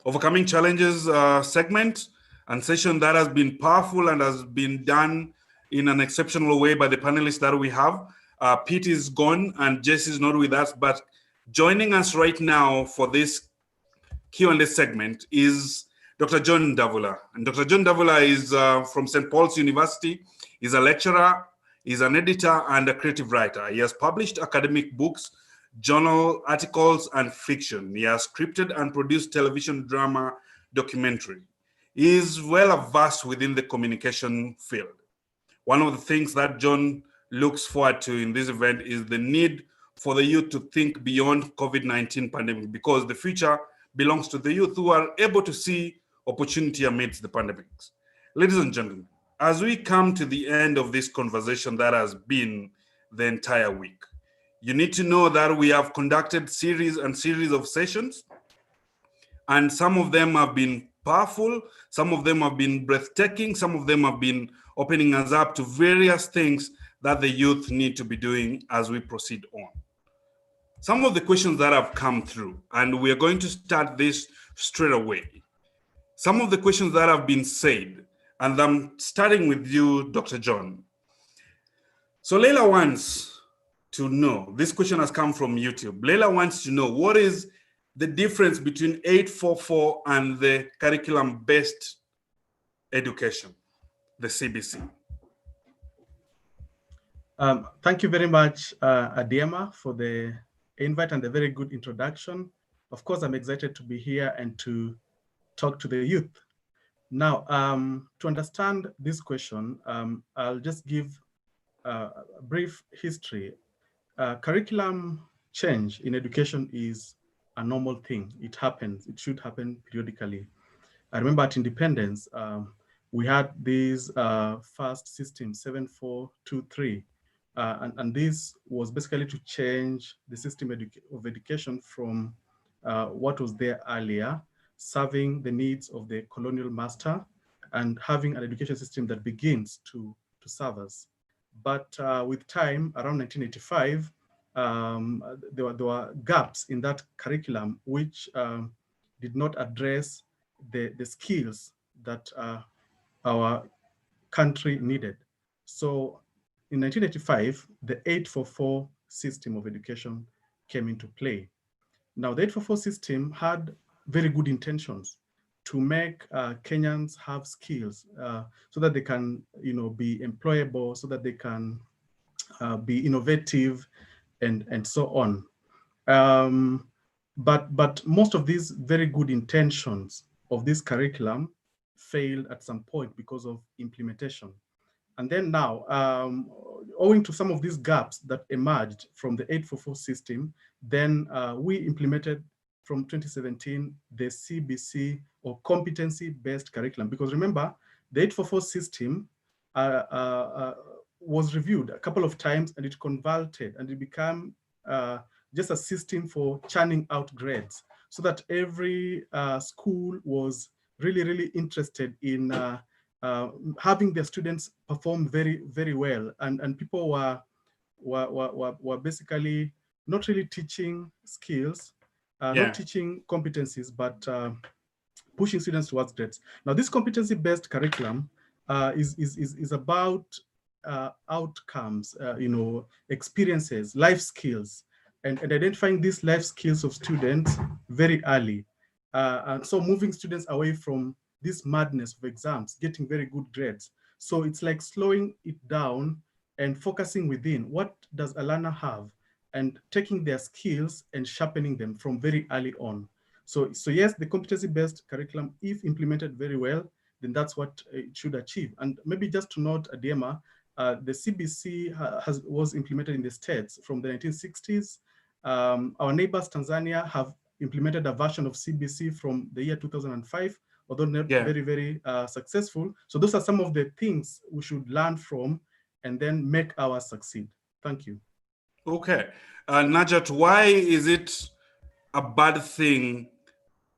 Overcoming Challenges segment and session that has been powerful and has been done in an exceptional way by the panelists that we have. Pete is gone and Jess is not with us, but joining us right now for this Q&A segment is Dr. John Davula. And Dr. John Davula is from St. Paul's University. He's a lecturer, he's an editor and a creative writer. He has published academic books, journal articles, and fiction. He has scripted and produced television drama documentary. He is well versed within the communication field. One of the things that John looks forward to in this event is the need for the youth to think beyond COVID-19 pandemic, because the future belongs to the youth who are able to see opportunity amidst the pandemics. Ladies and gentlemen, as we come to the end of this conversation that has been the entire week, you need to know that we have conducted series of sessions, and some of them have been powerful, some of them have been breathtaking, some of them have been opening us up to various things that the youth need to be doing as we proceed on. Some of the questions that have come through, and we are going to start this straight away. Some of the questions that have been said, and I'm starting with you, Dr. John. So Leila wants to know, this question has come from YouTube. Leila wants to know, what is the difference between 844 and the curriculum-based education, the CBC? Thank you very much, Adiema, for the invite and a very good introduction. Of course, I'm excited to be here and to talk to the youth. Now, to understand this question, I'll just give a brief history. Curriculum change in education is a normal thing. It happens. It should happen periodically. I remember at independence, we had this first system, 7423. And this was basically to change the system of education from what was there earlier, serving the needs of the colonial master and having an education system that begins to serve us. But with time, around 1985, there were gaps in that curriculum which did not address the skills that our country needed. So in 1985, the 844 system of education came into play. Now, the 844 system had very good intentions to make Kenyans have skills so that they can, be employable, so that they can be innovative, and so on. But most of these very good intentions of this curriculum failed at some point because of implementation. And then now, owing to some of these gaps that emerged from the 844 system, then we implemented from 2017 the CBC, or competency-based curriculum. Because remember, the 844 system was reviewed a couple of times, and it converted, and it became just a system for churning out grades, so that every school was really, really interested in having their students perform very, very well, and people were basically not really teaching skills, not teaching competencies, but pushing students towards grades. Now, this competency-based curriculum is about outcomes, experiences, life skills, and identifying these life skills of students very early, and so moving students away from this madness of exams, getting very good grades. So it's like slowing it down and focusing within. What does a learner have? And taking their skills and sharpening them from very early on. So yes, the competency-based curriculum, if implemented very well, then that's what it should achieve. And maybe just to note, Adiema, the CBC was implemented in the States from the 1960s. Our neighbors, Tanzania, have implemented a version of CBC from the year 2005, although not very, very successful. So those are some of the things we should learn from and then make ours succeed. Thank you. Okay. Najat, why is it a bad thing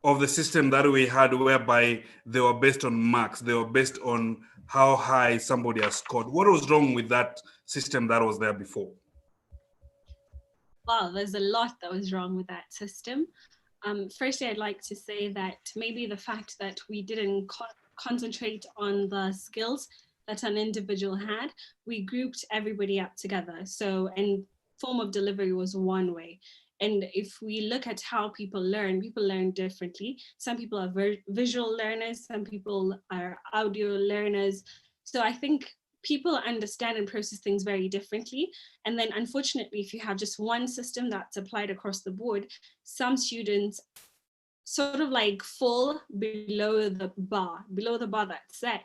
of the system that we had whereby they were based on marks, they were based on how high somebody has scored? What was wrong with that system that was there before? Well, there's a lot that was wrong with that system. Firstly, I'd like to say that maybe the fact that we didn't concentrate on the skills that an individual had, we grouped everybody up together. So, and form of delivery was one way. And if we look at how people learn differently. Some people are visual learners, some people are audio learners. So I think people understand and process things very differently. And then unfortunately, if you have just one system that's applied across the board, some students sort of like fall below the bar that's set.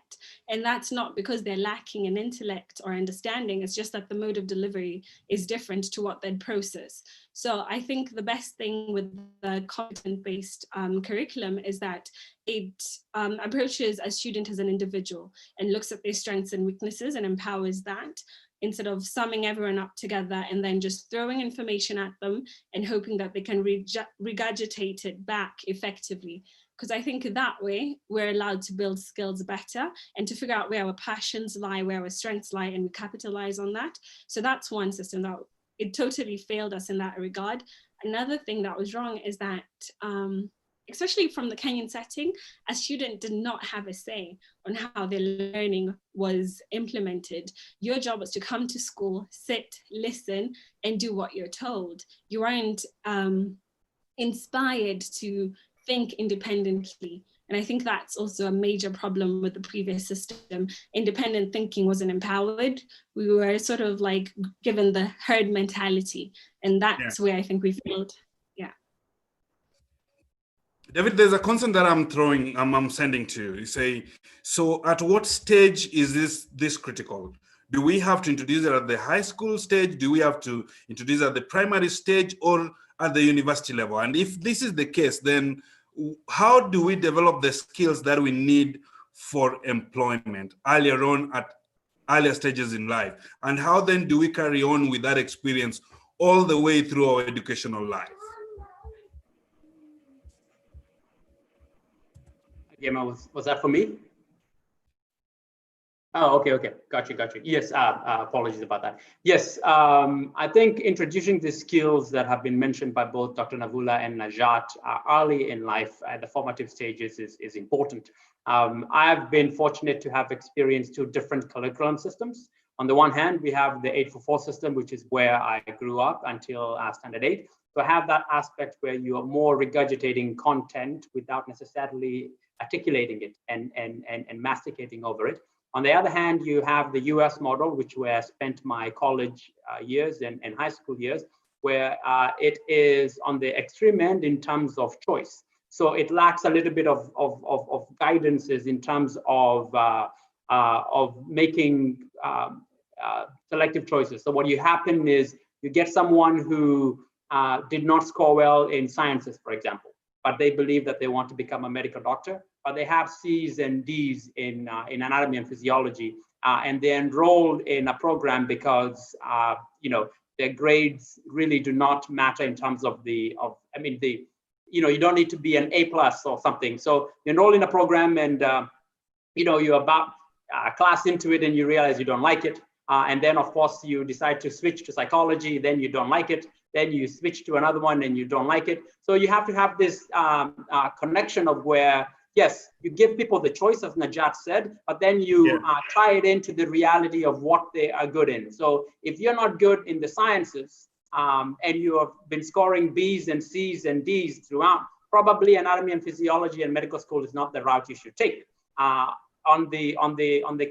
And that's not because they're lacking in intellect or understanding, it's just that the mode of delivery is different to what they'd process. So I think the best thing with the content-based curriculum is that it approaches a student as an individual and looks at their strengths and weaknesses and empowers that, instead of summing everyone up together and then just throwing information at them and hoping that they can regurgitate it back effectively. Because I think that way we're allowed to build skills better and to figure out where our passions lie, where our strengths lie, and we capitalize on that. So that's one system that it totally failed us in that regard. Another thing that was wrong is that, especially from the Kenyan setting, a student did not have a say on how their learning was implemented. Your job was to come to school, sit, listen, and do what you're told. You weren't inspired to think independently. And I think that's also a major problem with the previous system. Independent thinking wasn't empowered. We were sort of like given the herd mentality. And that's where I think we failed. David, there's a concern that I'm sending to you. You say, so at what stage is this critical? Do we have to introduce it at the high school stage? Do we have to introduce it at the primary stage or at the university level? And if this is the case, then how do we develop the skills that we need for employment earlier on at earlier stages in life? And how then do we carry on with that experience all the way through our educational life? Gemma, was that for me? Oh, okay. Got you. Yes, apologies about that. Yes, I think introducing the skills that have been mentioned by both Dr. Navula and Najat early in life at the formative stages is important. I've been fortunate to have experienced two different curriculum systems. On the one hand, we have the 844 system, which is where I grew up until standard 8. So I have that aspect where you are more regurgitating content without necessarily articulating it and masticating over it. On the other hand, you have the US model, which where I spent my college years and high school years, where it is on the extreme end in terms of choice. So it lacks a little bit of guidances in terms of making selective choices. So what you happen is you get someone who did not score well in sciences, for example, but they believe that they want to become a medical doctor, but they have C's and D's in anatomy and physiology, and they enrolled in a program because their grades really do not matter in terms of you don't need to be an A+ or something. So you enroll in a program and you're about a class into it and you realize you don't like it. And then of course you decide to switch to psychology, then you don't like it. Then you switch to another one and you don't like it. So you have to have this connection of where, yes, you give people the choice, as Najat said, but then you tie it into the reality of what they are good in. So if you're not good in the sciences and you have been scoring B's and C's and D's throughout, probably anatomy and physiology and medical school is not the route you should take. On the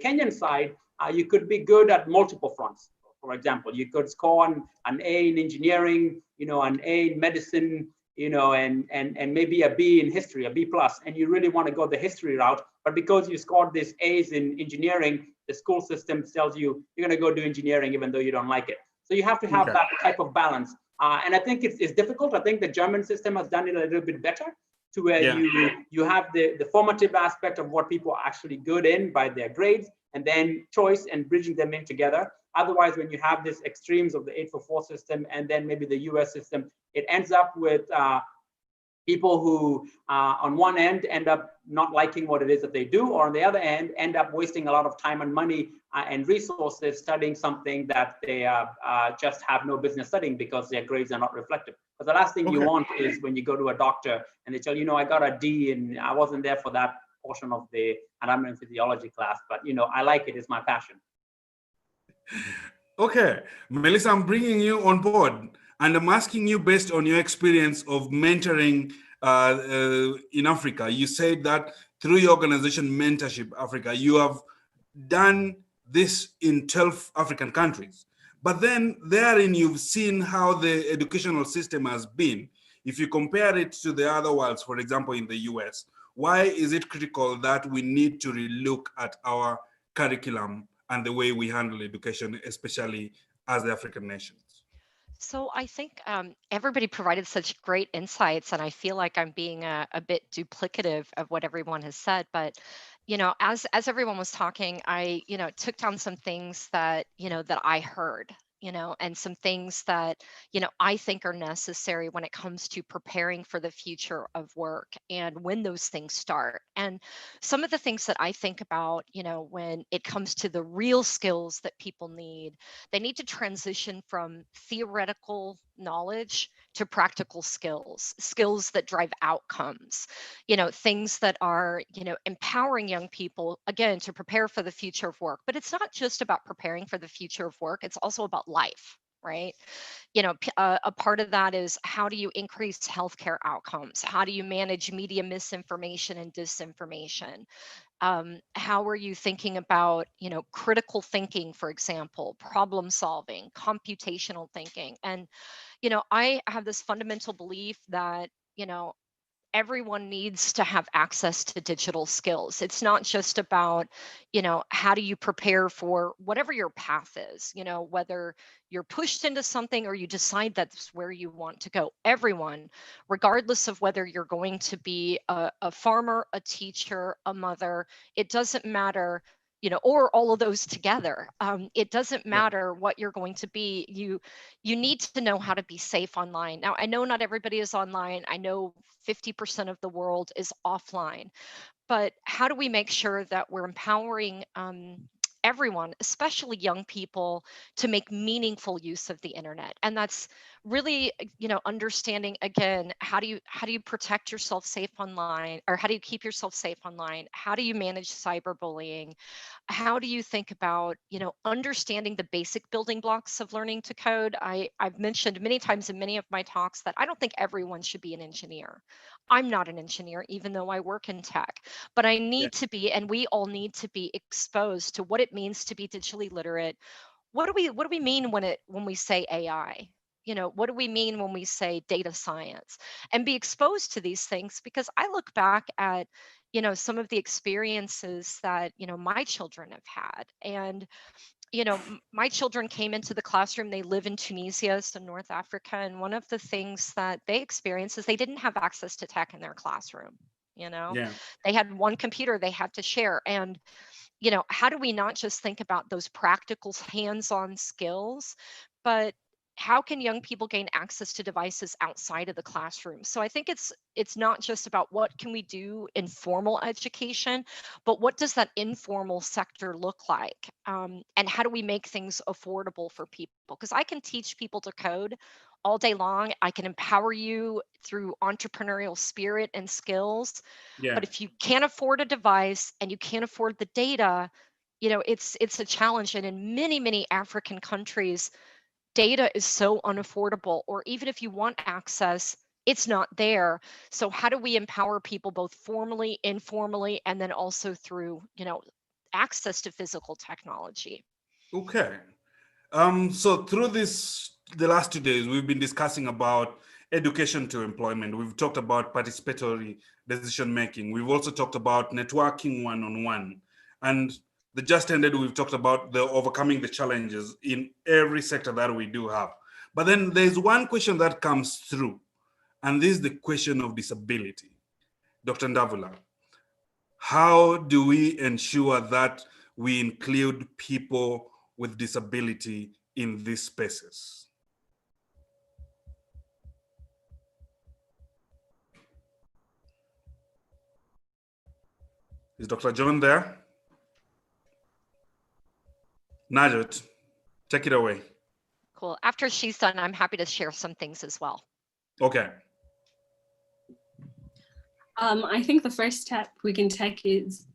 Kenyan side, you could be good at multiple fronts. For example, you could score an A in engineering, an A in medicine, and maybe a B in history, a B+, and you really want to go the history route. But because you scored these A's in engineering, the school system tells you you're going to go do engineering even though you don't like it. So you have to have that type of balance. And I think it's difficult. I think the German system has done it a little bit better, to where you have the formative aspect of what people are actually good in by their grades, and then choice and bridging them in together. Otherwise, when you have these extremes of the 844 system and then maybe the US system, it ends up with people who on one end end up not liking what it is that they do, or on the other end end up wasting a lot of time and money and resources studying something that they just have no business studying because their grades are not reflective. Because the last thing you Okay. want is when you go to a doctor and they tell you, I got a D and I wasn't there for that portion of the anatomy and physiology class, but I like it, it's my passion. Okay, Melissa, I'm bringing you on board, and I'm asking you based on your experience of mentoring in Africa. You said that through your organization, Mentorship Africa, you have done this in 12 African countries. But then therein, you've seen how the educational system has been. If you compare it to the other worlds, for example, in the US, why is it critical that we need to relook at our curriculum and the way we handle education, especially as the African nations? So I think everybody provided such great insights, and I feel like I'm being a bit duplicative of what everyone has said. But as everyone was talking, I took down some things that that I heard, and some things that I think are necessary when it comes to preparing for the future of work and when those things start. And some of the things that I think about, when it comes to the real skills that people need, they need to transition from theoretical knowledge to practical skills that drive outcomes, things that are, empowering young people, again, to prepare for the future of work. But it's not just about preparing for the future of work, it's also about life, right? A part of that is, how do you increase healthcare outcomes? How do you manage media misinformation and disinformation? How are you thinking about, critical thinking, for example, problem solving, computational thinking? And, I have this fundamental belief that, everyone needs to have access to digital skills. It's not just about, how do you prepare for whatever your path is, whether you're pushed into something or you decide that's where you want to go. Everyone, regardless of whether you're going to be a farmer, a teacher, a mother, it doesn't matter, or all of those together. It doesn't matter what you're going to be. You need to know how to be safe online. Now, I know not everybody is online. I know 50% of the world is offline, but how do we make sure that we're empowering everyone, especially young people, to make meaningful use of the internet? And that's really, understanding, again, how do you protect yourself safe online, or how do you keep yourself safe online? How do you manage cyberbullying? How do you think about, understanding the basic building blocks of learning to code? I've mentioned many times in many of my talks that I don't think everyone should be an engineer. I'm not an engineer, even though I work in tech, but I need to be, and we all need to be exposed to what it means to be digitally literate. What do we mean when we say AI? What do we mean when we say data science? And be exposed to these things, because I look back at, some of the experiences that, my children have had. And, my children came into the classroom, they live in Tunisia, so North Africa. And one of the things that they experienced is they didn't have access to tech in their classroom. They had one computer they had to share. And, how do we not just think about those practical hands-on skills, but how can young people gain access to devices outside of the classroom? So I think it's not just about what can we do in formal education, but what does that informal sector look like? And how do we make things affordable for people? Because I can teach people to code all day long. I can empower you through entrepreneurial spirit and skills. But if you can't afford a device and you can't afford the data, it's a challenge. And in many, many African countries, data is so unaffordable, or even if you want access, it's not there. So how do we empower people both formally, informally, and then also through, access to physical technology? Okay. So through the last 2 days, we've been discussing about education to employment. We've talked about participatory decision making. We've also talked about networking one-on-one. And the just ended, we've talked about the overcoming the challenges in every sector that we do have. But then there's one question that comes through, and this is the question of disability. Dr. Ndavula, how do we ensure that we include people with disability in these spaces? Is Dr. John there? Najat, take it away. Cool. After she's done, I'm happy to share some things as well. Okay. I think the first step we can take is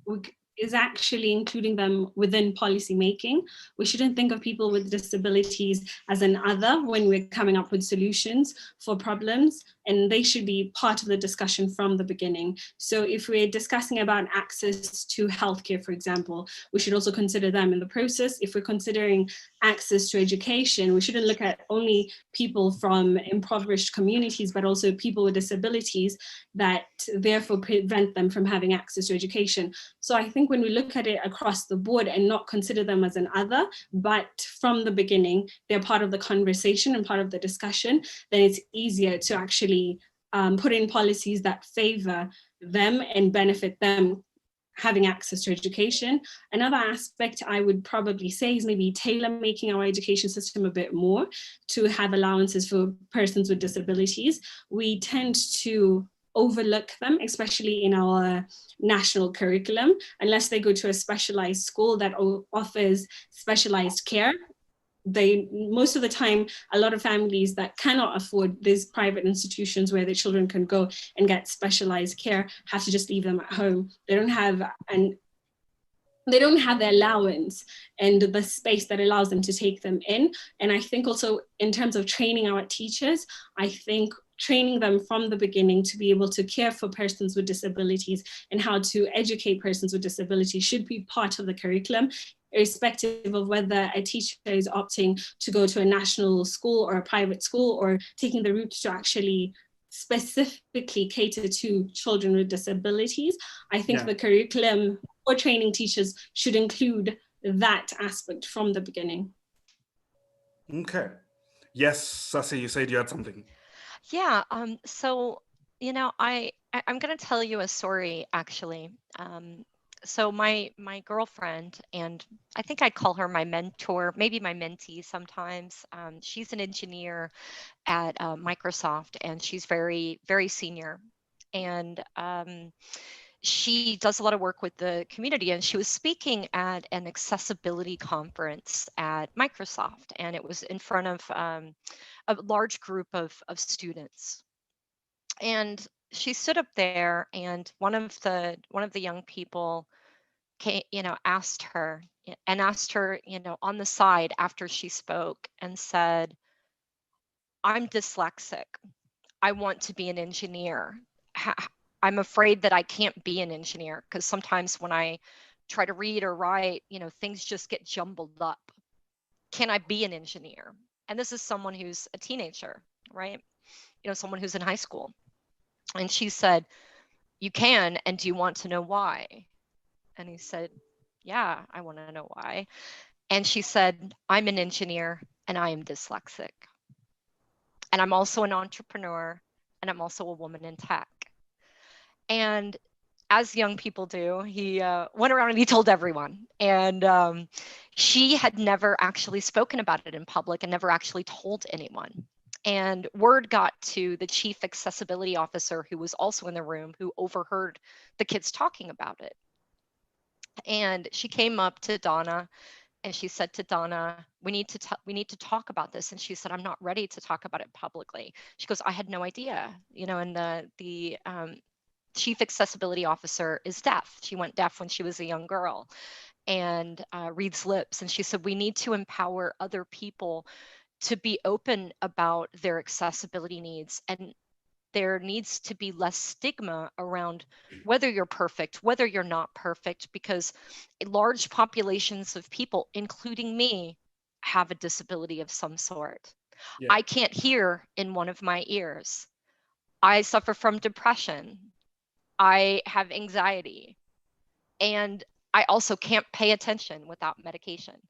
actually including them within policy making. We shouldn't think of people with disabilities as an other when we're coming up with solutions for problems, and they should be part of the discussion from the beginning. So if we're discussing about access to healthcare, for example, we should also consider them in the process. If we're considering access to education, we shouldn't look at only people from impoverished communities, but also people with disabilities that therefore prevent them from having access to education. So I think when we look at it across the board and not consider them as an other, but from the beginning, they're part of the conversation and part of the discussion, then it's easier to actually put in policies that favor them and benefit them having access to education. Another aspect I would probably say is maybe tailor making our education system a bit more to have allowances for persons with disabilities. We tend to overlook them, especially in our national curriculum, unless they go to a specialized school that offers specialized care. Most of the time, a lot of families that cannot afford these private institutions where their children can go and get specialized care have to just leave them at home. They don't have the allowance and the space that allows them to take them in. And I think also in terms of training our teachers, I think training them from the beginning to be able to care for persons with disabilities and how to educate persons with disabilities should be part of the curriculum, irrespective of whether a teacher is opting to go to a national school or a private school, or taking the route to actually specifically cater to children with disabilities. I think the curriculum for training teachers should include that aspect from the beginning. Okay. Yes, Sasi, you said you had something. Yeah. So, I'm going to tell you a story, actually. So my girlfriend, and I think I call her my mentor, maybe my mentee sometimes. She's an engineer at Microsoft, and she's very, very senior. And she does a lot of work with the community, and she was speaking at an accessibility conference at Microsoft, and it was in front of a large group of students. And she stood up there, and one of the young people came, asked her on the side after she spoke and said, "I'm dyslexic. I want to be an engineer. I'm afraid that I can't be an engineer because sometimes when I try to read or write, things just get jumbled up. Can I be an engineer?" And this is someone who's a teenager, right? Someone who's in high school. And she said, "You can, and do you want to know why?" And he said, "Yeah, I want to know why." And she said, "I'm an engineer and I am dyslexic. And I'm also an entrepreneur, and I'm also a woman in tech." And as young people do, he went around and he told everyone. And she had never actually spoken about it in public and never actually told anyone. And word got to the chief accessibility officer, who was also in the room, who overheard the kids talking about it. And she came up to Donna and she said to Donna, we need to talk about this. And she said, "I'm not ready to talk about it publicly." She goes, "I had no idea," and the chief accessibility officer is deaf. She went deaf when she was a young girl and reads lips. And she said, "We need to empower other people to be open about their accessibility needs, and there needs to be less stigma around whether you're perfect, whether you're not perfect, because large populations of people, including me, have a disability of some sort. Yeah. I can't hear in one of my ears. I suffer from depression. I have anxiety. And I also can't pay attention without medication."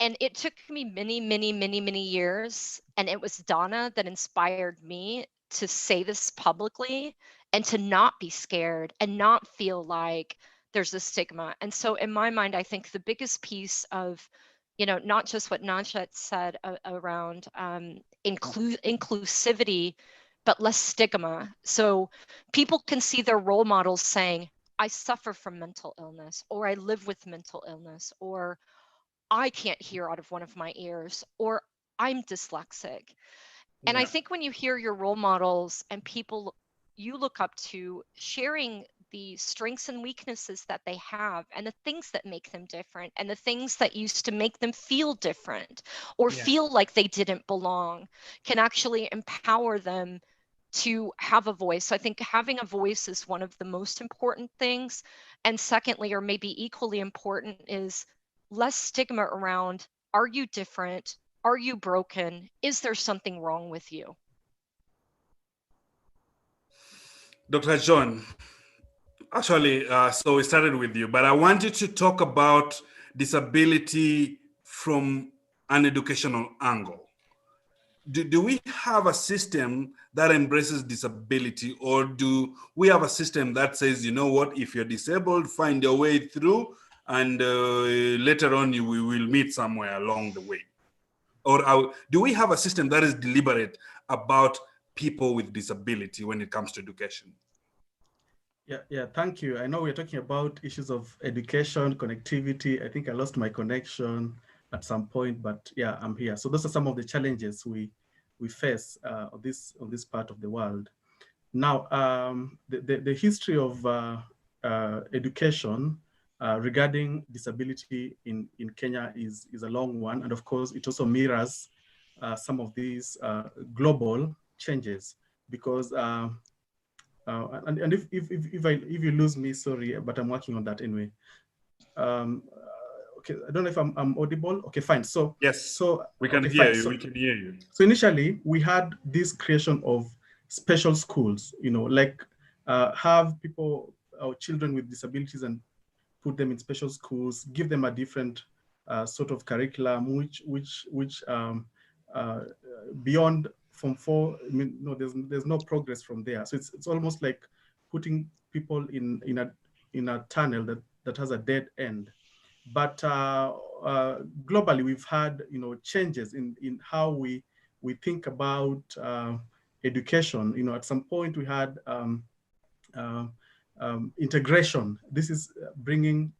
And it took me many, many, many, many years. And it was Donna that inspired me to say this publicly and to not be scared and not feel like there's a stigma. And so in my mind, I think the biggest piece of, not just what Najat said around inclusivity, but less stigma. So people can see their role models saying, "I suffer from mental illness," or "I live with mental illness," or "I can't hear out of one of my ears," or "I'm dyslexic." And I think when you hear your role models and people you look up to sharing the strengths and weaknesses that they have and the things that make them different and the things that used to make them feel different or feel like they didn't belong can actually empower them to have a voice. So I think having a voice is one of the most important things. And secondly, or maybe equally important, is less stigma around, are you different? Are you broken? Is there something wrong with you? Dr. John, actually, so we started with you, but I want you to talk about disability from an educational angle. Do we have a system that embraces disability, or do we have a system that says, you know what, if you're disabled, find your way through, and later on we will meet somewhere along the way? Or do we have a system that is deliberate about people with disability when it comes to education? Yeah, thank you. I know we're talking about issues of education, connectivity. I think I lost my connection at some point, but yeah, I'm here. So those are some of the challenges we face on this part of the world. Now, the history of education regarding disability in Kenya is a long one, and of course, it also mirrors some of these global changes, because and if you lose me, sorry, but I'm working on that anyway. Okay, I don't know if I'm audible. Okay, fine. So yes, so we can hear you. We can hear you. So initially, we had this creation of special schools. Like have people, our children with disabilities, and put them in special schools, give them a different sort of curriculum, which beyond Form 4, I mean, no, there's no progress from there. So it's almost like putting people in a tunnel that has a dead end. But globally, we've had changes in how we think about education. At some point we had integration. This is bringing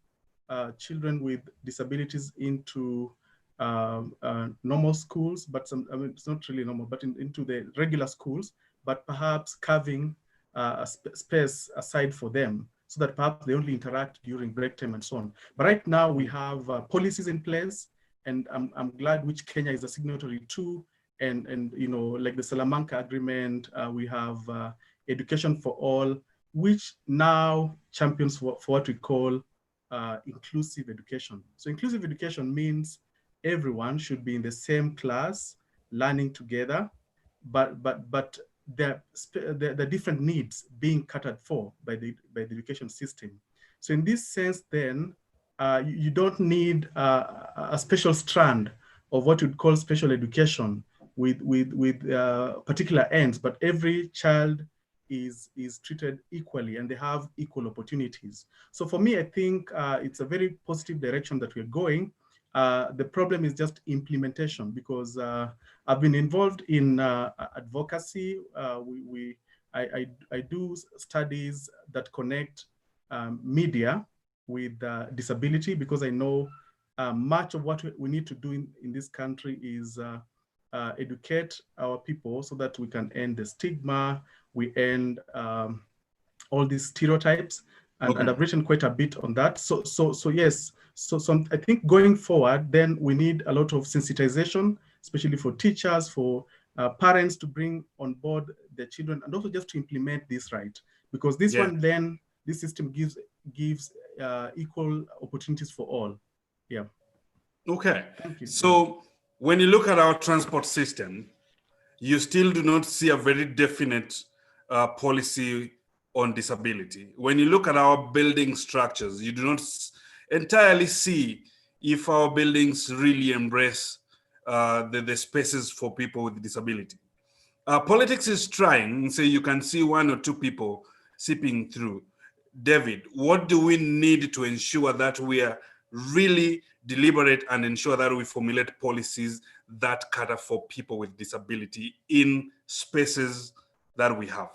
children with disabilities into normal schools, but it's not really normal, but into the regular schools, but perhaps carving a space aside for them, so that perhaps they only interact during break time and so on. But right now we have policies in place, and I'm glad which Kenya is a signatory to, and like the Salamanca Agreement, we have education for all, which now champions for what we call inclusive education. So inclusive education means everyone should be in the same class, learning together, but the different needs being catered for by the education system. So in this sense, then you don't need a special strand of what you'd call special education with particular ends, but every child is treated equally and they have equal opportunities. So for me, I think it's a very positive direction that we're going. The problem is just implementation, because I've been involved in advocacy. I do studies that connect media with disability, because I know much of what we need to do in this country is educate our people so that we can end the stigma, we end all these stereotypes, and I've written quite a bit on that. So yes, so I think going forward, then we need a lot of sensitization, especially for teachers, for parents to bring on board their children, and also just to implement this right, because this one, then this system gives equal opportunities for all. Yeah. Okay. Thank you. So when you look at our transport system, you still do not see a very definite policy on disability. When you look at our building structures, you do not entirely see if our buildings really embrace the spaces for people with disability. Politics is trying, so you can see one or two people seeping through. David, what do we need to ensure that we are really deliberate and ensure that we formulate policies that cater for people with disability in spaces that we have?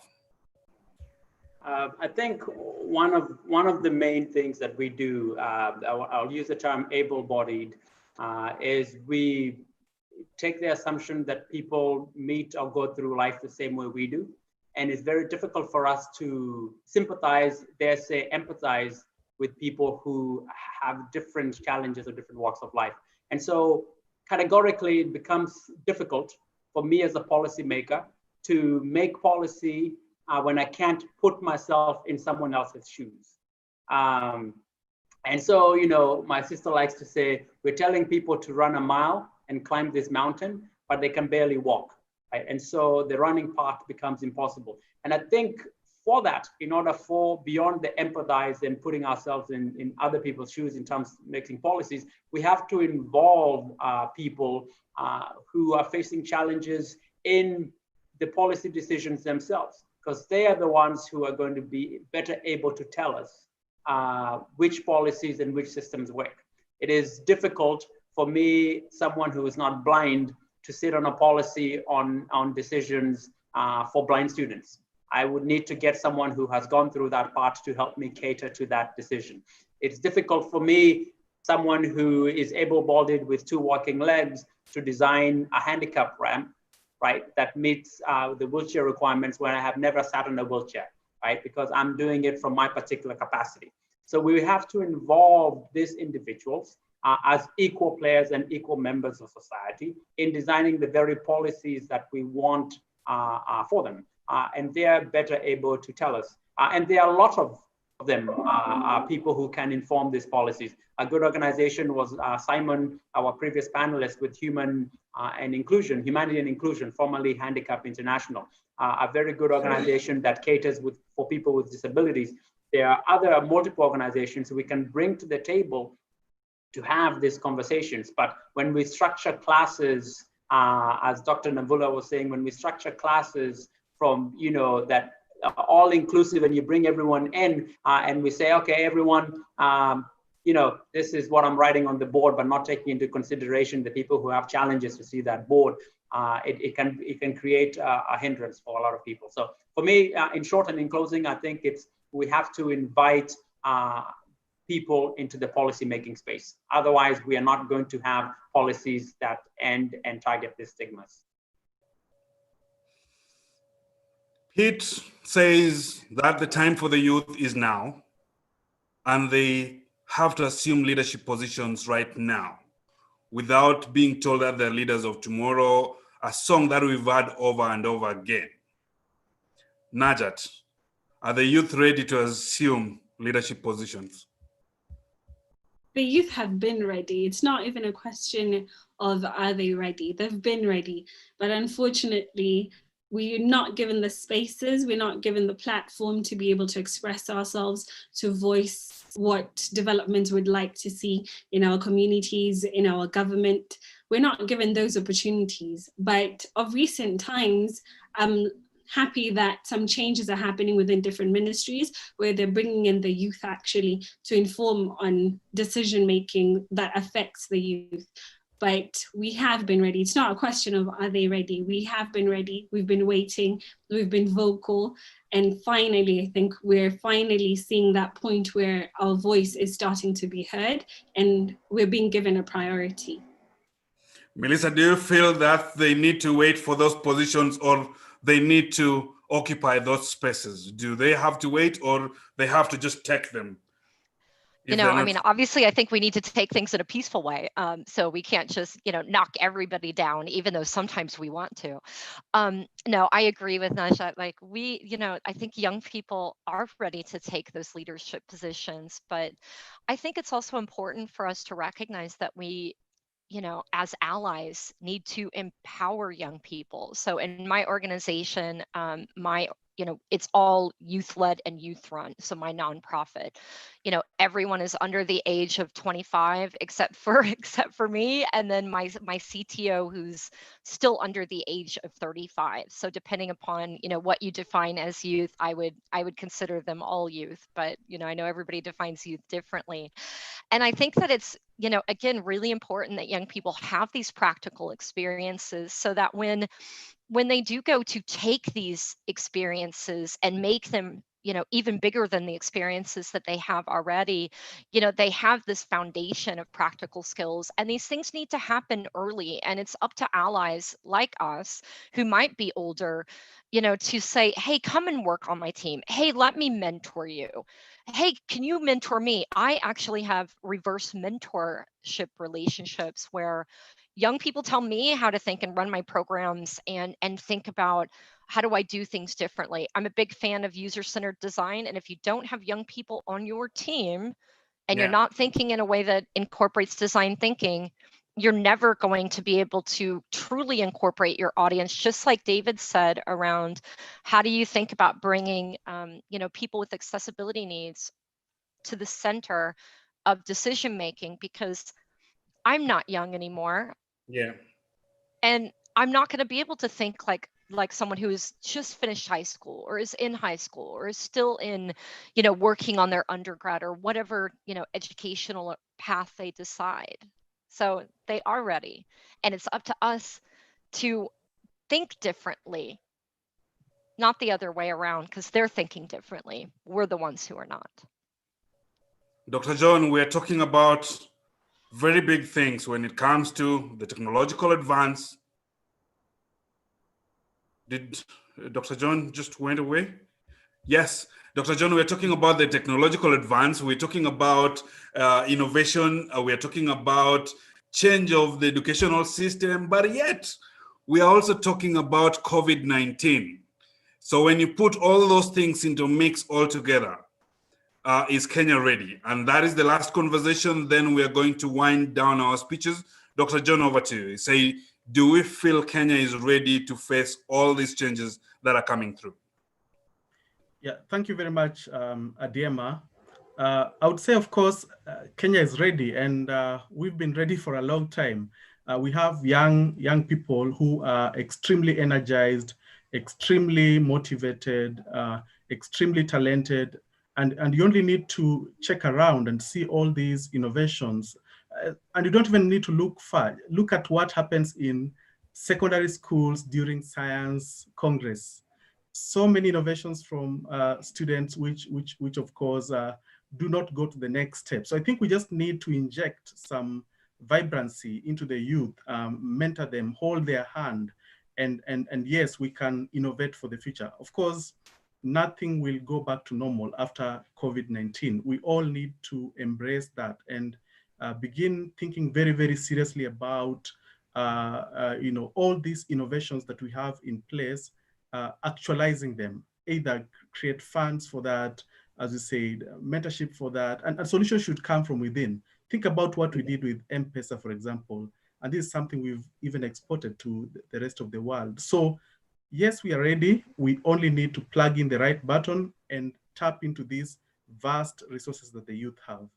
I think one of the main things that we do, I'll use the term able-bodied, is we take the assumption that people meet or go through life the same way we do. And it's very difficult for us to sympathize, dare say, empathize with people who have different challenges or different walks of life. And so categorically, it becomes difficult for me as a policymaker to make policy when I can't put myself in someone else's shoes. And so, you know, my sister likes to say, we're telling people to run a mile and climb this mountain, but they can barely walk, right? And so the running part becomes impossible. And I think for that, in order for beyond the empathize and putting ourselves in other people's shoes in terms of making policies, we have to involve people who are facing challenges in the policy decisions themselves, because they are the ones who are going to be better able to tell us which policies and which systems work. It is difficult for me, someone who is not blind, to sit on a policy on decisions for blind students. I would need to get someone who has gone through that part to help me cater to that decision. It's difficult for me, someone who is able-bodied with 2 walking legs, to design a handicap ramp, right, that meets the wheelchair requirements when I have never sat in a wheelchair, right, because I'm doing it from my particular capacity. So we have to involve these individuals as equal players and equal members of society in designing the very policies that we want for them. And they are better able to tell us. And there are a lot of them, people who can inform these policies. A good organization was Simon, our previous panelist with Humanity and Inclusion, formerly Handicap International, a very good organization that caters for people with disabilities. There are other multiple organizations we can bring to the table to have these conversations. But when we structure classes, as Dr. Navula was saying, when we structure classes from, you know, that all inclusive, and you bring everyone in and we say, okay, everyone, you know, this is what I'm writing on the board, but not taking into consideration the people who have challenges to see that board, it can create a hindrance for a lot of people. So for me, in short and in closing, I think we have to invite people into the policy making space. Otherwise, we are not going to have policies that end and target these stigmas. Pete says that the time for the youth is now, and they have to assume leadership positions right now without being told that they're leaders of tomorrow, a song that we've heard over and over again. Najat, are the youth ready to assume leadership positions? The youth have been ready. It's not even a question of are they ready? They've been ready. But unfortunately, we're not given the spaces, we're not given the platform to be able to express ourselves, to voice what developments we'd like to see in our communities, in our government. We're not given those opportunities. But of recent times, I'm happy that some changes are happening within different ministries where they're bringing in the youth actually to inform on decision making that affects the youth. But we have been ready. It's not a question of are they ready? We have been ready. We've been waiting. We've been vocal. And finally, I think we're finally seeing that point where our voice is starting to be heard and we're being given a priority. Melissa, do you feel that they need to wait for those positions, or they need to occupy those spaces? Do they have to wait, or they have to just take them? You know, I mean, obviously, I think we need to take things in a peaceful way. So we can't just, you know, knock everybody down, even though sometimes we want to. No, I agree with Najat. Like you know, I think young people are ready to take those leadership positions, but I think it's also important for us to recognize that we, you know, as allies, need to empower young people. So in my organization, you know, it's all youth-led and youth-run. So my nonprofit, you know, everyone is under the age of 25, except for me, and then my CTO, who's still under the age of 35. So depending upon, you know, what you define as youth, I would consider them all youth. But you know, I know everybody defines youth differently, and I think that it's, you know, again, really important that young people have these practical experiences so that when they do go to take these experiences and make them even bigger than the experiences that they have already. They have this foundation of practical skills, and these things need to happen early. And it's up to allies like us who might be older, to say, hey, come and work on my team. Hey, let me mentor you. Hey, can you mentor me? I actually have reverse mentorship relationships where young people tell me how to think and run my programs and think about, how do I do things differently? I'm a big fan of user-centered design. And if you don't have young people on your team and you're not thinking in a way that incorporates design thinking, you're never going to be able to truly incorporate your audience, just like David said, around how do you think about bringing people with accessibility needs to the center of decision making, because I'm not young anymore. Yeah. And I'm not going to be able to think like someone who has just finished high school or is in high school or is still in, working on their undergrad or whatever, educational path they decide. So they are ready. And it's up to us to think differently, not the other way around, because they're thinking differently. We're the ones who are not. Dr. John, we're talking about very big things when it comes to the technological advance. Did Dr. John just went away? Yes, Dr. John, we're talking about the technological advance. We're talking about innovation. We're talking about change of the educational system, but yet we are also talking about COVID-19. So when you put all those things into mix all together, is Kenya ready? And that is the last conversation. Then we are going to wind down our speeches. Dr. John, over to you. Say, do we feel Kenya is ready to face all these changes that are coming through? Yeah, thank you very much, Adiema. I would say, of course, Kenya is ready, and we've been ready for a long time. We have young people who are extremely energized, extremely motivated, extremely talented, and you only need to check around and see all these innovations. And you don't even need to look far. Look at what happens in secondary schools during science congress. So many innovations from students, which of course do not go to the next step. So I think we just need to inject some vibrancy into the youth, mentor them, hold their hand, and yes, we can innovate for the future. Of course, nothing will go back to normal after COVID-19. We all need to embrace that and begin thinking very, very seriously about all these innovations that we have in place, actualizing them, either create funds for that, as you said, mentorship for that, and a solution should come from within. Think about what we did with M-Pesa, for example, and this is something we've even exported to the rest of the world. So yes, we are ready. We only need to plug in the right button and tap into these vast resources that the youth have.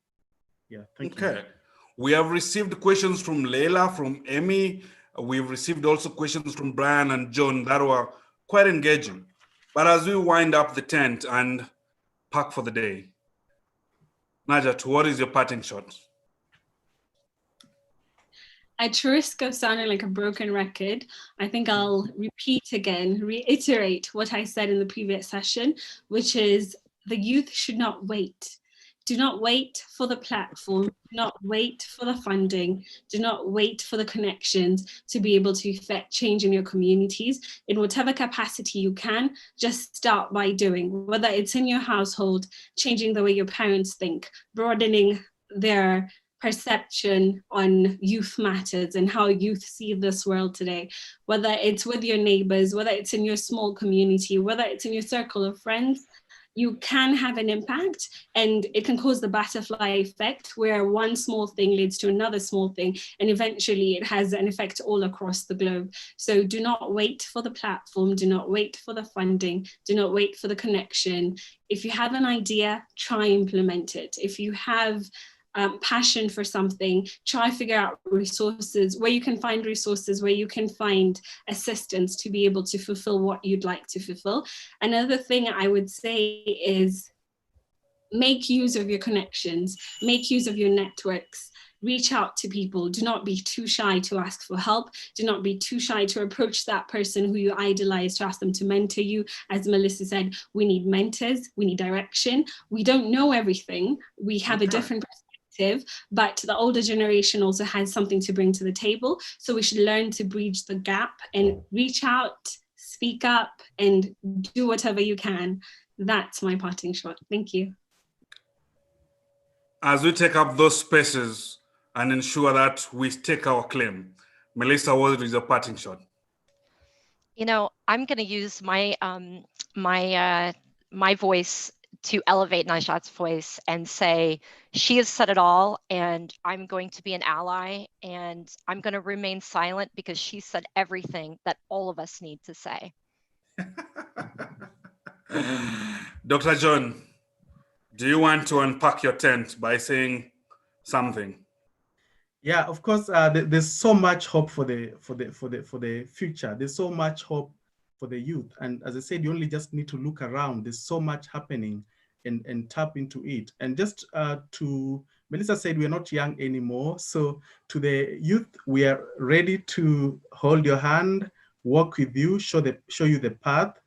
Yeah, thank you. Okay. We have received questions from Leila, from Emmy. We've received also questions from Brian and John that were quite engaging. But as we wind up the tent and pack for the day, Najat, what is your parting shot? At risk of sounding like a broken record, I think I'll reiterate what I said in the previous session, which is the youth should not wait. Do not wait for the platform, do not wait for the funding, do not wait for the connections to be able to effect change in your communities. In whatever capacity you can, just start by doing, whether it's in your household, changing the way your parents think, broadening their perception on youth matters and how youth see this world today, whether it's with your neighbors, whether it's in your small community, whether it's in your circle of friends. You can have an impact, and it can cause the butterfly effect where one small thing leads to another small thing, and eventually it has an effect all across the globe. So do not wait for the platform, do not wait for the funding, do not wait for the connection. If you have an idea, try implement it. If you have passion for something, try figure out resources, where you can find resources, where you can find assistance to be able to fulfill what you'd like to fulfill. Another thing I would say is make use of your connections, make use of your networks, reach out to people. Do not be too shy to ask for help. Do not be too shy to approach that person who you idolize to ask them to mentor you. As Melissa said, we need mentors, we need direction. We don't know everything. We have a different perspective, but the older generation also has something to bring to the table. So we should learn to bridge the gap and reach out, speak up, and do whatever you can. That's my parting shot. Thank you. As we take up those spaces and ensure that we stake our claim, Melissa, what is your parting shot? You know, I'm going to use my my voice to elevate Najat's voice and say she has said it all, and I'm going to be an ally, and I'm going to remain silent because she said everything that all of us need to say. Dr. John, do you want to unpack your tent by saying something? Yeah, of course. There's so much hope for the future. There's so much hope for the youth. And as I said, you only just need to look around. There's so much happening, and tap into it. And just to Melissa said, we're not young anymore. So to the youth, we are ready to hold your hand, walk with you, show you the path.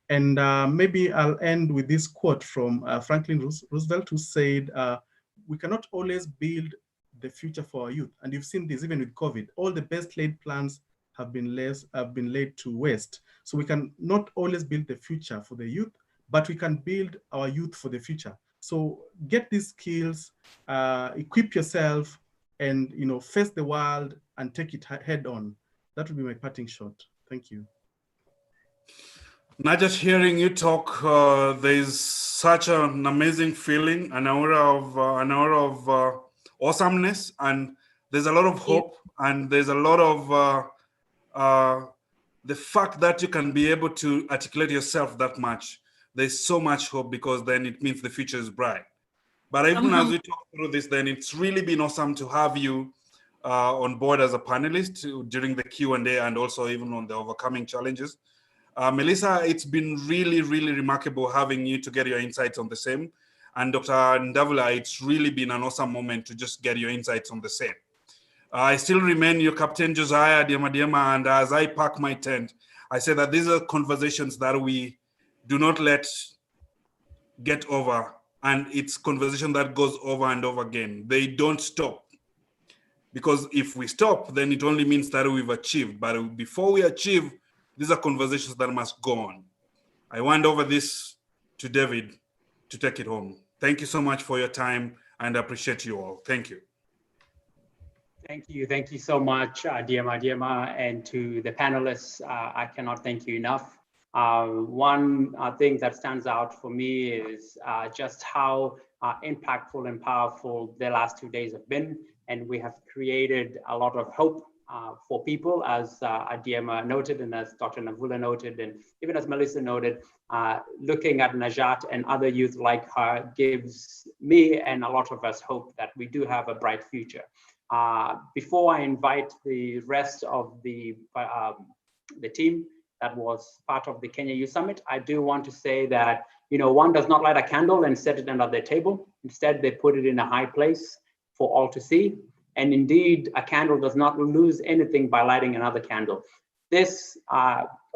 And maybe I'll end with this quote from Franklin Roosevelt, who said, we cannot always build the future for our youth. And you've seen this even with COVID. All the best laid plans have been laid to waste. So we can not always build the future for the youth, but we can build our youth for the future. So get these skills, equip yourself, and face the world and take it head on. That would be my parting shot. Thank you. Not just hearing you talk, there's such an amazing feeling, an aura of awesomeness, and there's a lot of hope, and there's a lot of the fact that you can be able to articulate yourself that much. There's so much hope, because then it means the future is bright. But even as we talk through this, then it's really been awesome to have you on board as a panelist during the Q&A, and also even on the overcoming challenges. Melissa, it's been really, really remarkable having you to get your insights on the same. And Dr. Ndavula, it's really been an awesome moment to just get your insights on the same. I still remain your Captain Josiah Diema, and as I pack my tent, I say that these are conversations that we do not let get over, and it's conversation that goes over and over again. They don't stop, because if we stop, then it only means that we've achieved. But before we achieve, these are conversations that must go on. I hand over this to David to take it home. Thank you so much for your time, and I appreciate you all. Thank you. Thank you so much, Diema, and to the panelists. I cannot thank you enough. One thing that stands out for me is just how impactful and powerful the last 2 days have been, and we have created a lot of hope for people, as Diema noted, and as Dr. Ndavula noted, and even as Melissa noted. Looking at Najat and other youth like her gives me and a lot of us hope that we do have a bright future. Before I invite the rest of the team that was part of the Kenya Youth Summit, I do want to say that one does not light a candle and set it under their table. Instead, they put it in a high place for all to see. And indeed, a candle does not lose anything by lighting another candle. This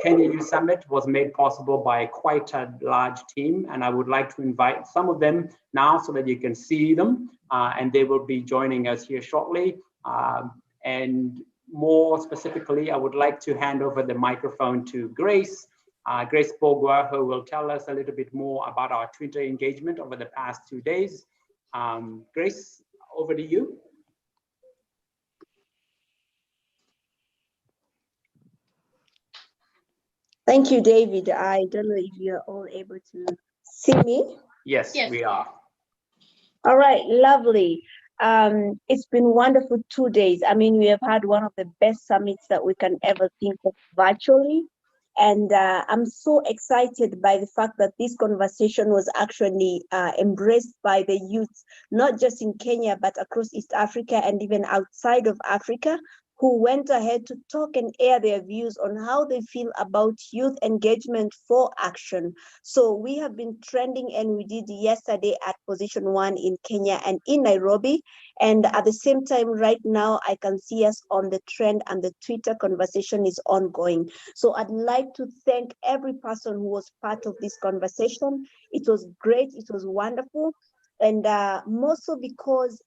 Kenya Youth Summit was made possible by quite a large team, and I would like to invite some of them now so that you can see them, and they will be joining us here shortly. And more specifically, I would like to hand over the microphone to Grace Bogwa, who will tell us a little bit more about our Twitter engagement over the past 2 days. Grace, over to you. Thank you, David. I don't know if you're all able to see me. Yes, we are. All right, lovely. It's been wonderful 2 days. I mean, we have had one of the best summits that we can ever think of virtually. And I'm so excited by the fact that this conversation was actually embraced by the youth, not just in Kenya, but across East Africa and even outside of Africa. who went ahead to talk and air their views on how they feel about youth engagement for action. So we have been trending, and we did yesterday at position 1 in Kenya and in Nairobi. And at the same time, right now, I can see us on the trend, and the Twitter conversation is ongoing. So I'd like to thank every person who was part of this conversation. It was great. It was wonderful. And more so because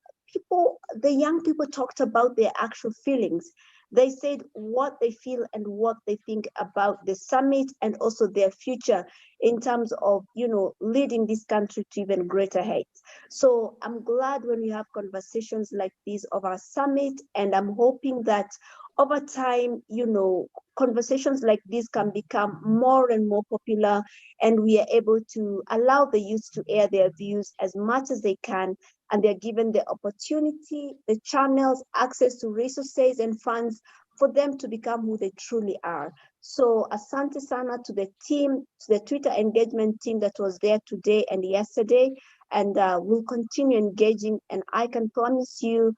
the young people talked about their actual feelings. They said what they feel and what they think about the summit, and also their future in terms of, leading this country to even greater heights. So I'm glad when we have conversations like these of our summit, and I'm hoping that over time, conversations like this can become more and more popular, and we are able to allow the youth to air their views as much as they can, and they're given the opportunity, the channels, access to resources and funds for them to become who they truly are. So asante sana to the team, to the Twitter engagement team that was there today and yesterday, and we'll continue engaging. And I can promise you,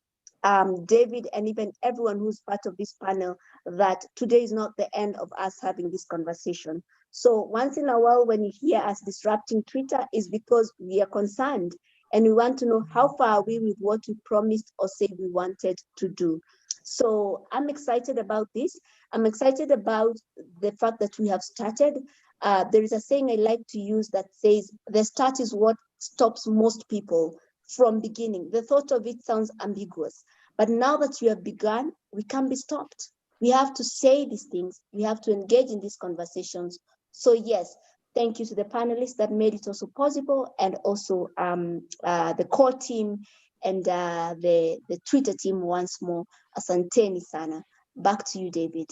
David, and even everyone who's part of this panel, that today is not the end of us having this conversation. So once in a while, when you hear us disrupting Twitter, is because we are concerned, and we want to know how far are we with what we promised or said we wanted to do. So I'm excited about this. I'm excited about the fact that we have started. There is a saying I like to use that says, the start is what stops most people from beginning. The thought of it sounds ambiguous, but now that we have begun, we can't be stopped. We have to say these things. We have to engage in these conversations. So yes, thank you to the panelists that made it also possible, and also the core team and the Twitter team once more. Asanteni sana. Back to you, David.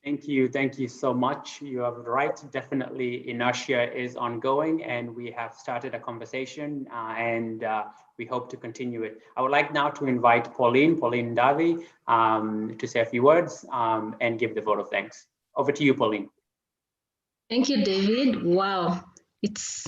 Thank you so much. You are right. Definitely, inertia is ongoing, and we have started a conversation, and we hope to continue it. I would like now to invite Pauline Davi, to say a few words and give the vote of thanks. Over to you, Pauline. Thank you, David. Wow, it's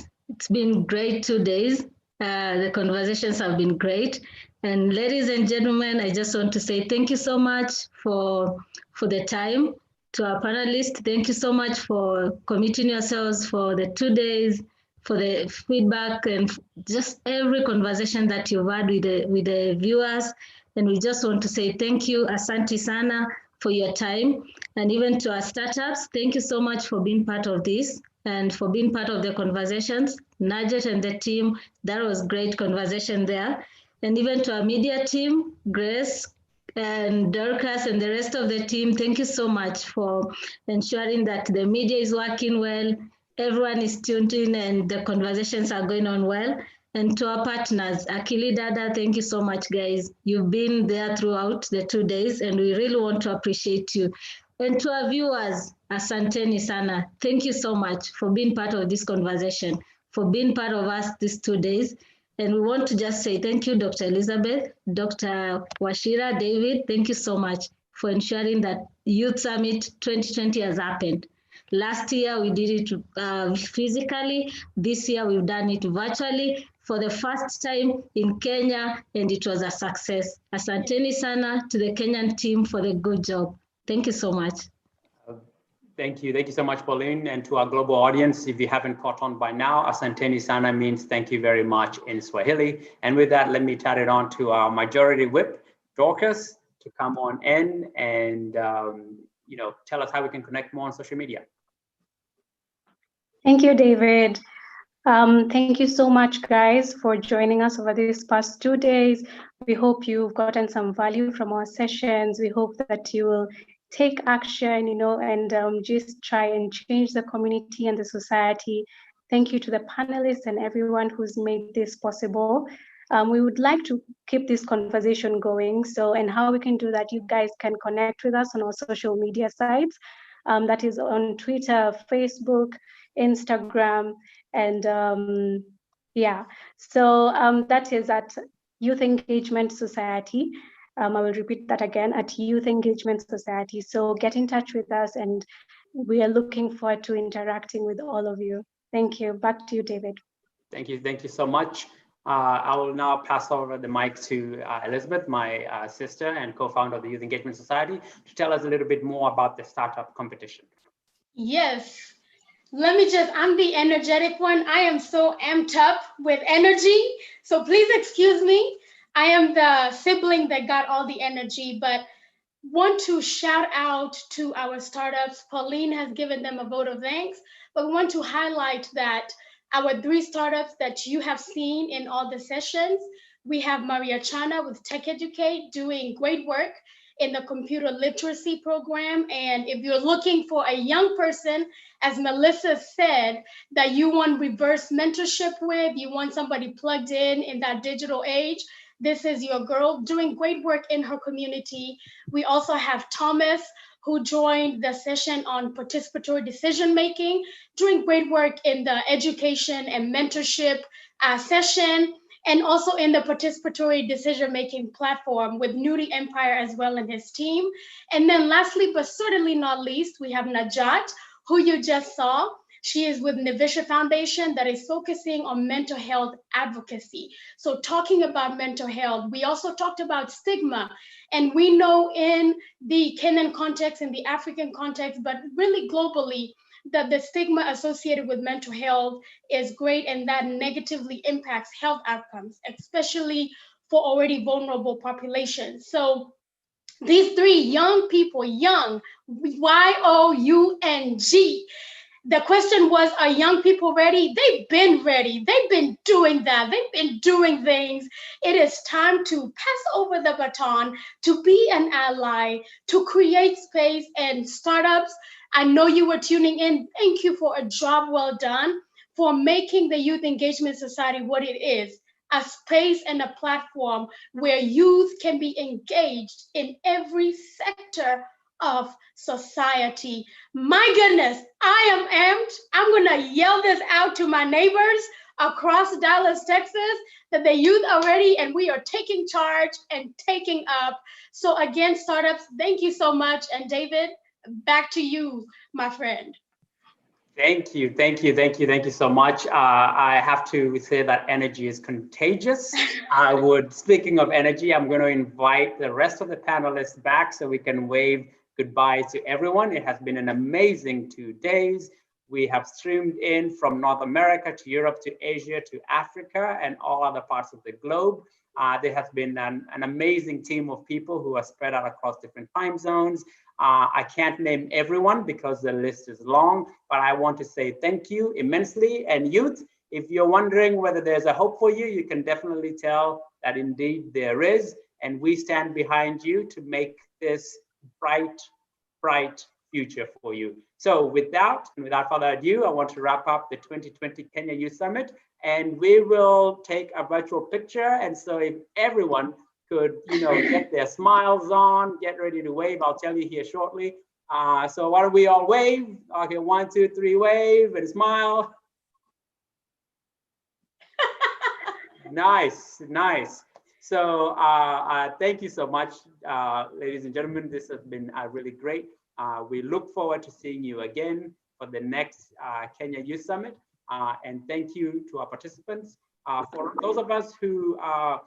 been great 2 days. The conversations have been great. And ladies and gentlemen, I just want to say thank you so much for the time. To our panelists, thank you so much for committing yourselves for the 2 days, for the feedback, and just every conversation that you've had with the viewers. And we just want to say thank you, asante sana, for your time. And even to our startups, thank you so much for being part of this and for being part of the conversations. Najet and the team, that was great conversation there. And even to our media team, Grace and Dorcas and the rest of the team, thank you so much for ensuring that the media is working well, everyone is tuned in, and the conversations are going on well. And to our partners, Akili Dada, thank you so much, guys. You've been there throughout the 2 days, and we really want to appreciate you. And to our viewers, asanteni sana. Thank you so much for being part of this conversation, for being part of us these 2 days. And we want to just say thank you, Dr. Elizabeth, Dr. Washira, David, thank you so much for ensuring that Youth Summit 2020 has happened. Last year, we did it physically. This year, we've done it virtually for the first time in Kenya, and it was a success. Asanteni sana to the Kenyan team for the good job. Thank you so much. Thank you so much, Pauline. And to our global audience, if you haven't caught on by now, asanteni sana means thank you very much in Swahili. And with that, let me turn it on to our majority whip, Dorcas, to come on in and tell us how we can connect more on social media. Thank you, David. Thank you so much, guys, for joining us over these past 2 days. We hope you've gotten some value from our sessions. We hope that you will take action, and just try and change the community and the society. Thank you to the panelists and everyone who's made this possible. We would like to keep this conversation going. And how we can do that, you guys can connect with us on our social media sites. That is on Twitter, Facebook, Instagram, and yeah. So that is at Youth Engagement Society. I will repeat that again, at Youth Engagement Society. So get in touch with us, and we are looking forward to interacting with all of you. Thank you. Back to you, David. Thank you so much. I will now pass over the mic to Elizabeth, my sister and co-founder of the Youth Engagement Society, to tell us a little bit more about the startup competition. Yes. I'm the energetic one. I am so amped up with energy. So please excuse me. I am the sibling that got all the energy, but want to shout out to our startups. Pauline has given them a vote of thanks, but we want to highlight that our 3 startups that you have seen in all the sessions, we have Maria Chana with Tech Educate doing great work in the computer literacy program. And if you're looking for a young person, as Melissa said, that you want reverse mentorship with, you want somebody plugged in that digital age, this is your girl doing great work in her community. We also have Thomas, who joined the session on participatory decision-making, doing great work in the education and mentorship session, and also in the participatory decision-making platform with Nudie Empire as well and his team. And then lastly, but certainly not least, we have Najat, who you just saw. She is with Nivisha Foundation that is focusing on mental health advocacy. So talking about mental health, we also talked about stigma. And we know in the Kenyan context, in the African context, but really globally, that the stigma associated with mental health is great and that negatively impacts health outcomes, especially for already vulnerable populations. So these 3 young people, young, Y-O-U-N-G, the question was, are young people ready? They've been ready. They've been doing that. They've been doing things. It is time to pass over the baton, to be an ally, to create space and startups. I know you were tuning in. Thank you for a job well done for making the Youth Engagement Society what it is, a space and a platform where youth can be engaged in every sector of society. My goodness, I am amped. I'm gonna yell this out to my neighbors across Dallas, Texas, that the youth are ready and we are taking charge and taking up. So again, startups, thank you so much. And David, back to you, my friend. Thank you so much. I have to say that energy is contagious. Speaking of energy, I'm going to invite the rest of the panelists back so we can wave goodbye to everyone. It has been an amazing 2 days. We have streamed in from North America to Europe to Asia to Africa and all other parts of the globe. There has been an amazing team of people who are spread out across different time zones. I can't name everyone because the list is long, but I want to say thank you immensely. And youth, if you're wondering whether there's a hope for you, you can definitely tell that indeed there is. And we stand behind you to make this bright future for you. So with that, and without further ado, I want to wrap up the 2020 Kenya Youth Summit, and we will take a virtual picture. And so if everyone could, get their smiles on, get ready to wave, I'll tell you here shortly. So why don't we all wave? Okay, 1, 2, 3, wave and smile. Nice. So thank you so much, ladies and gentlemen. This has been really great. We look forward to seeing you again for the next Kenya Youth Summit. And thank you to our participants. For those of us who are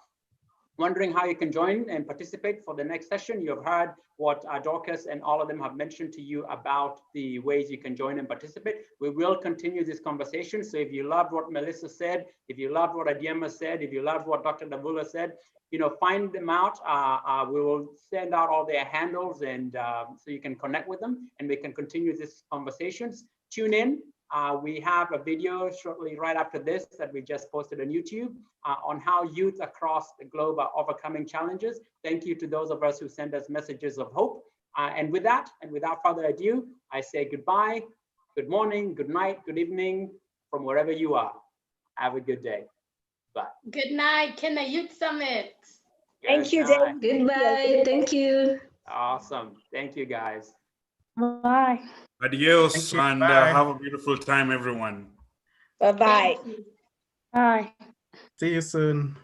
wondering how you can join and participate for the next session, you have heard what Dorcas and all of them have mentioned to you about the ways you can join and participate. We will continue this conversation. So if you loved what Melissa said, if you loved what Adiema said, if you loved what Dr. Davula said, find them out. We will send out all their handles and so you can connect with them and we can continue this conversations. Tune in. We have a video shortly right after this that we just posted on YouTube on how youth across the globe are overcoming challenges. Thank you to those of us who send us messages of hope. And with that, and without further ado, I say goodbye, good morning, good night, good evening, from wherever you are. Have a good day. Bye. Good night, Kenya Youth Summit. Thank you, Dave. Goodbye. Thank you. Awesome. Thank you, guys. Bye. Adios, and Bye. have a beautiful time, everyone. Bye-bye. Bye. See you soon.